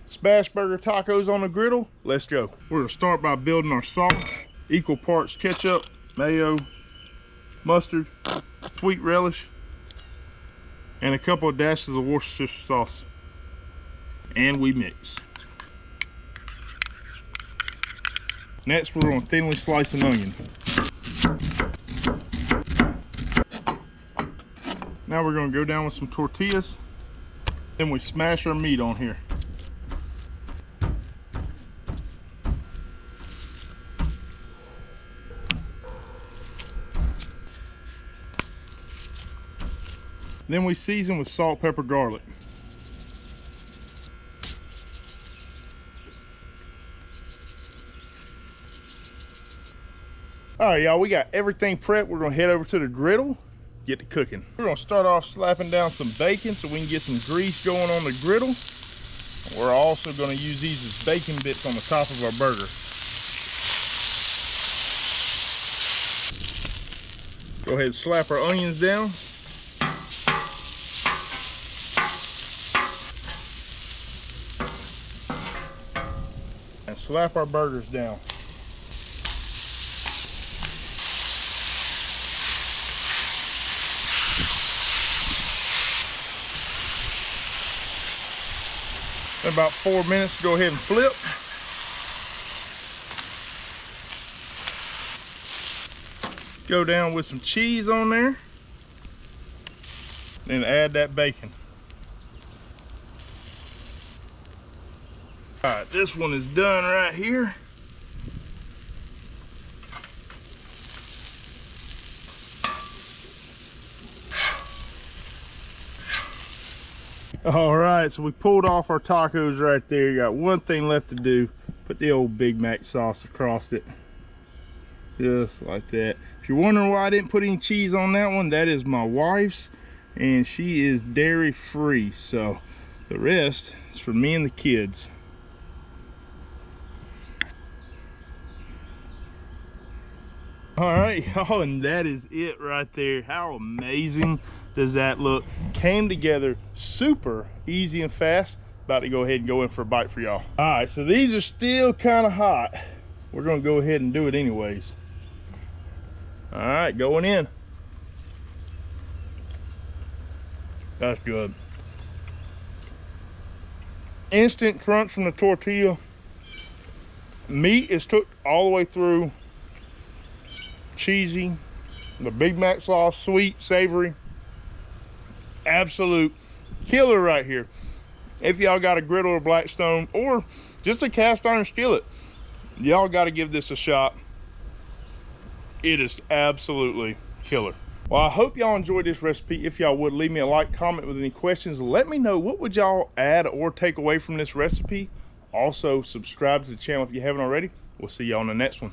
Smash burger tacos on the griddle. Let's go. We're gonna start by building our sauce. Equal parts ketchup, mayo, mustard, sweet relish, and a couple of dashes of Worcestershire sauce. And we mix. Next, we're gonna thinly slice an onion. Now we're gonna go down with some tortillas. Then we smash our meat on here. Then we season with salt, pepper, garlic. All right, y'all, we got everything prepped. We're gonna head over to the griddle, get to cooking. We're gonna start off slapping down some bacon so we can get some grease going on the griddle. We're also gonna use these as bacon bits on the top of our burger. Go ahead and slap our onions down. And slap our burgers down. In about 4 minutes, go ahead and flip. Go down with some cheese on there. Then add that bacon. All right, this one is done right here. All right, so we pulled off our tacos right there. Got one thing left to do. Put the old Big Mac sauce across it. Just like that. If you're wondering why I didn't put any cheese on that one, that is my wife's. And she is dairy free. So the rest is for me and the kids. All right, y'all, and that is it right there. How amazing does that look? Came together super easy and fast. About to go ahead and go in for a bite for y'all. All right, so these are still kind of hot. We're gonna go ahead and do it anyways. All right, going in. That's good. Instant crunch from the tortilla. Meat is cooked all the way through. Cheesy. The Big Mac sauce, sweet, savory. Absolute killer right here. If y'all got a griddle or Blackstone or just a cast iron skillet, y'all got to give this a shot. It is absolutely killer. Well, I hope y'all enjoyed this recipe. If y'all would, leave me a like, comment with any questions. Let me know what would y'all add or take away from this recipe. Also, subscribe to the channel if you haven't already. We'll see y'all on the next one.